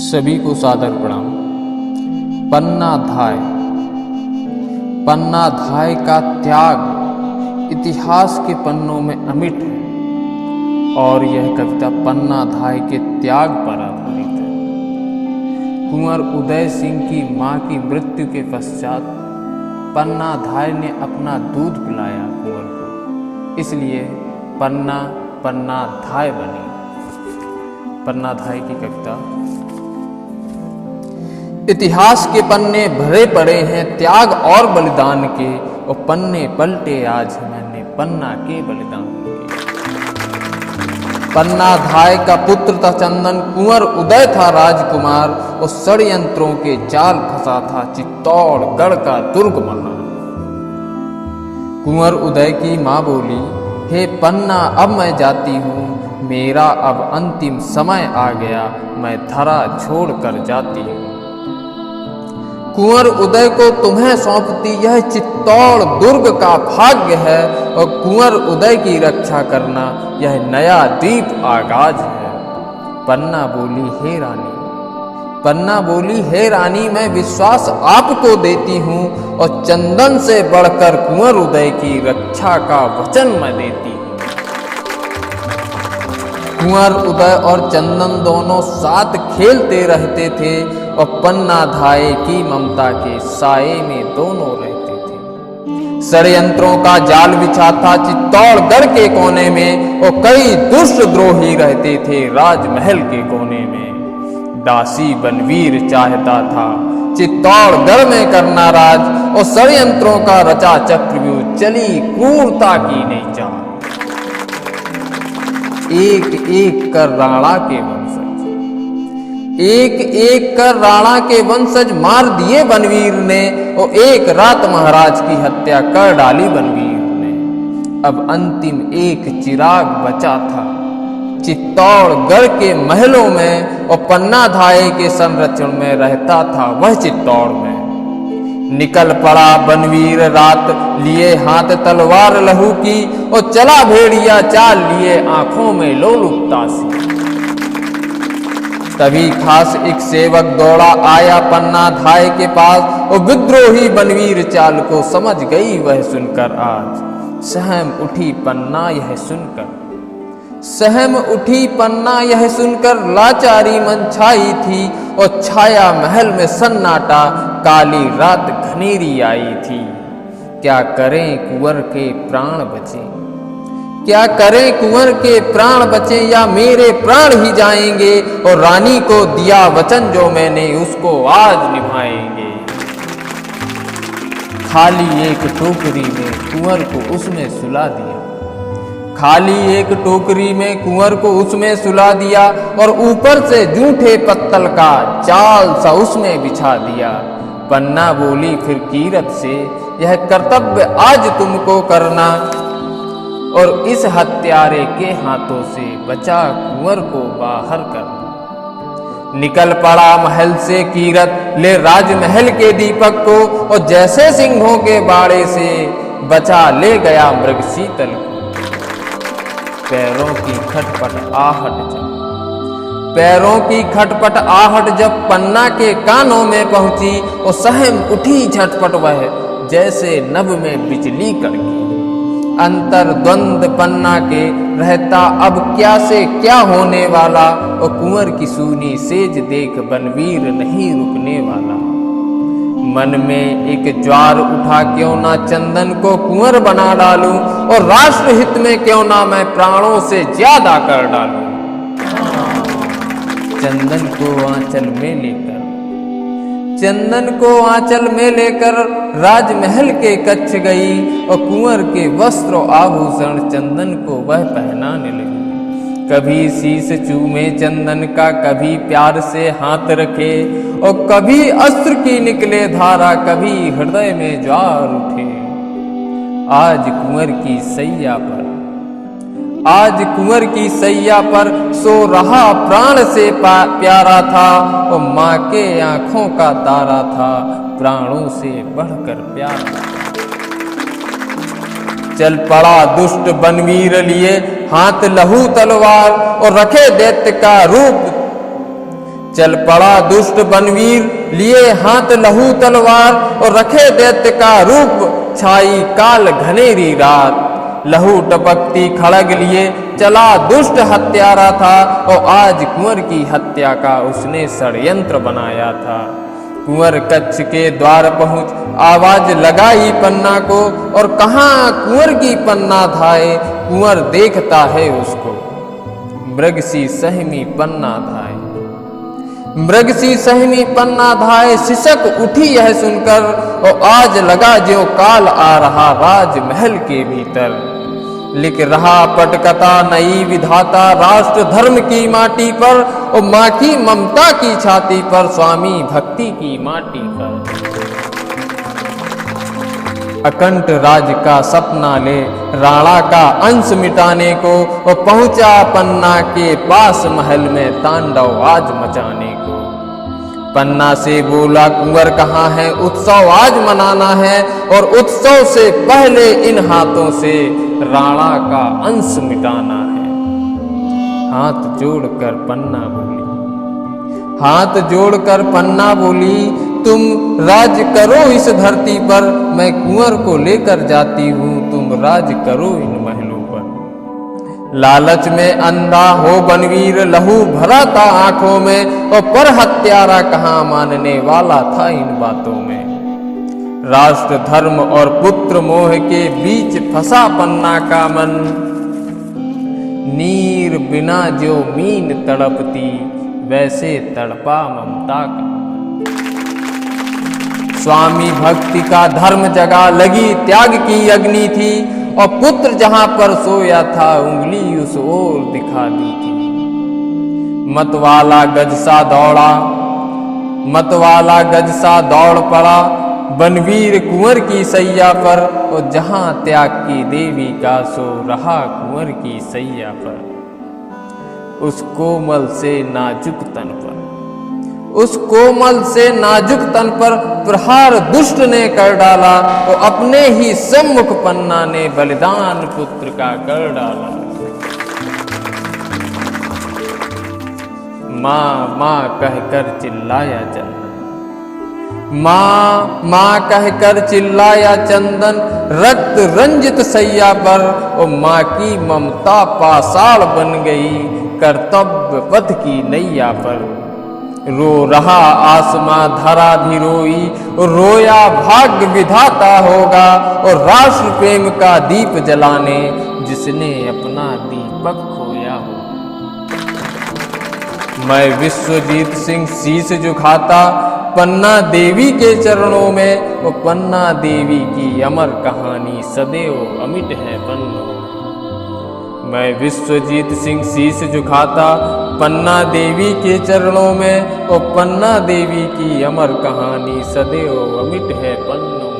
सभी को सादर प्रणाम। पन्नाधाय। पन्नाधाय का त्याग इतिहास के पन्नों में अमिट है और यह कविता पन्नाधाय के त्याग पर आधारित है। कुंवर उदय सिंह की मां की मृत्यु के पश्चात पन्नाधाय ने अपना दूध पिलाया कुंवर को, इसलिए पन्नाधाय बनी। पन्नाधाय की कविता। इतिहास के पन्ने भरे पड़े हैं त्याग और बलिदान के, और पन्ने पलटे आज मैंने पन्ना के बलिदान के। पन्नाधाय का पुत्र था चंदन, कुंवर उदय था राजकुमार, और षड्यंत्रों के जाल फंसा था चित्तौड़गढ़ का दुर्ग मल्हार। कुंवर उदय की मां बोली, हे पन्ना अब मैं जाती हूँ, मेरा अब अंतिम समय आ गया, मैं धरा छोड़ कर जाती हूँ। कुंवर उदय को तुम्हें सौंपती यह चित्तौड़ दुर्ग का भाग्य है, और कुंवर उदय की रक्षा करना यह नया दीप आगाज है। पन्ना बोली, हे रानी। पन्ना बोली, हे रानी, मैं विश्वास आपको देती हूँ, और चंदन से बढ़कर कुंवर उदय की रक्षा का वचन मैं देती हूँ। कुंवर उदय और चंदन दोनों साथ खेलते रहते थे, और पन्नाधाय की ममता के साये में दोनों रहते थे। षड्यंत्रों का जाल बिछा था चित्तौड़गढ़ के कोने में, और कई दुष्ट द्रोही रहते थे राजमहल के कोने में। दासी बनवीर चाहता था चित्तौड़गढ़ में करना राज, और षड्यंत्रों का रचा चक्रव्यूह चली क्रूरता की नहीं चाल। एक एक कर राणा के वंशज, एक एक कर राणा के वंशज मार दिए बनवीर ने, और एक रात महाराज की हत्या कर डाली बनवीर ने। अब अंतिम एक चिराग बचा था चित्तौड़गढ़ के महलों में, और पन्नाधाय के संरक्षण में रहता था वह चित्तौड़ में। निकल पड़ा बनवीर रात लिए हाथ तलवार लहू की, और चला भेड़िया चाल लिए आंखों में लोलुपता सी। तभी खास एक सेवक दौड़ा आया पन्नाधाय के पास, और विद्रोही बनवीर चाल को समझ गई वह सुनकर आज। सहम उठी पन्ना यह सुनकर, सहम उठी पन्ना यह सुनकर, लाचारी मन छाई थी, और छाया महल में सन्नाटा, काली रात घनेरी आई थी। क्या करें कुंवर के प्राण बचे, क्या करें कुंवर के प्राण बचे, या मेरे प्राण ही जाएंगे, और रानी को दिया वचन जो मैंने उसको आज निभाएंगे। खाली एक टोकरी में कुंवर को उसमें सुला दिया, खाली एक टोकरी में कुंवर को उसमें सुला दिया, और ऊपर से जूठे पत्तल का जाल सा उसमें बिछा दिया। पन्ना बोली फिर कीरत से, यह कर्तव्य आज तुमको करना, और इस हत्यारे के हाथों से बचा कुंवर को बाहर करना। निकल पड़ा महल से कीरत ले राजमहल के दीपक को, और जैसे सिंहों के बाड़े से बचा ले गया मृग शीतल को। पैरों की खटपट आहट जब, पैरों की खटपट आहट जब पन्ना के कानों में पहुंची, और सहम उठी झटपट वह जैसे नभ में बिजली कड़की। अंतर द्वंद पन्ना के रहता अब क्या से क्या होने वाला, और कुंवर की सूनी सेज देख बनवीर नहीं रुकने वाला। मन में एक ज्वार उठा, क्यों ना चंदन को कुंवर बना डालूं, और राष्ट्रहित में क्यों ना मैं प्राणों से ज्यादा कर डालूं। चंदन को आंचल में लेकर, चंदन को आंचल में लेकर राजमहल के कच्छ गई, और कुंवर के वस्त्र आभूषण चंदन को वह पहनाने लगी। कभी शीश चूमे चंदन का, कभी प्यार से हाथ रखे, और कभी अस्त्र की निकले धारा, कभी हृदय में ज्वार उठे। आज कुंवर की सैया पर, आज कुंवर की सैया पर सो रहा प्राण से प्यारा था, और माँ के आंखों का तारा था प्राणों से बढ़कर प्यारा। चल पड़ा दुष्ट बनवीर लिए हाथ लहू तलवार, और रखे दैत्य का रूप चल पड़ा दुष्ट बनवीर, लिए हाथ लहू तलवार, और रखे दैत्य का रूप, छाई काल घनेरी रात। लहू टपकती खड़ग लिए चला दुष्ट हत्यारा था, और आज कुंवर की हत्या का उसने षड्यंत्र बनाया था। कुंवर कच्छ के द्वार पहुंच आवाज लगाई पन्ना को, और कहाँ कुंवर की पन्ना धाए, कुंवर देखता है उसको। मृग सी सहमी पन्ना धाए, मृग सी सहमी पन्ना धाए, सिसक उठी यह सुनकर, और आज लगा ज्यों काल आ रहा राजमहल के भीतर। लिख रहा पटकथा नई विधाता राष्ट्र धर्म की माटी पर, और माँ की ममता की छाती पर, स्वामी भक्ति की माटी पर। अकंठ राज का सपना ले राणा का अंश मिटाने को, और पहुंचा पन्ना के पास महल में तांडव आज मचाने को। पन्ना से बोला कुंवर कहाँ है, उत्सव आज मनाना है, और उत्सव से पहले इन हाथों से राणा का अंश मिटाना है। हाथ जोड़कर पन्ना बोली, हाथ जोड़कर पन्ना बोली, तुम राज करो इस धरती पर, मैं कुंवर को लेकर जाती हूँ, तुम राज करो इन महलों पर। लालच में अंधा हो बनवीर, लहू भरा था आंखों में, और पर हत्यारा कहाँ मानने वाला था इन बातों में। राष्ट्र धर्म और पुत्र मोह के बीच फंसा पन्ना का मन, नीर बिना जो मीन तड़पती, वैसे तड़पा ममता का। स्वामी भक्ति का धर्म जगा, लगी त्याग की अग्नि थी, और पुत्र जहां पर सोया था उंगली उस ओर दिखा दी थी। मतवाला गज सा दौड़ा, मतवाला गज सा दौड़ पड़ा, बनवीर कुंवर की सैया पर, और जहां त्याग की देवी का सो रहा कुंवर की सैया पर। उस कोमल से नाजुक तन पर, उस कोमल से नाजुक तन पर प्रहार दुष्ट ने कर डाला, और अपने ही सम्मुख पन्ना ने बलिदान पुत्र का कर डाला। माँ माँ कहकर चिल्लाया चंदन, माँ माँ कहकर चिल्लाया चंदन, रक्त रंजित सैया पर, और माँ की ममता पाषाण बन गई कर्तव्य पथ की नैया पर। रो रहा आसमां धरा भी रोई, और रोया भाग्य विधाता होगा, और राष्ट्र प्रेम का दीप जलाने जिसने अपना दीपक खोया हो। मैं विश्वजीत सिंह शीश झुकाता पन्ना देवी के चरणों में, वो पन्ना देवी की अमर कहानी सदैव अमिट है पन्नों। मैं विश्वजीत सिंह शीश झुकाता पन्ना देवी के चरणों में, वो पन्ना देवी की अमर कहानी सदैव अमिट है पन्नों।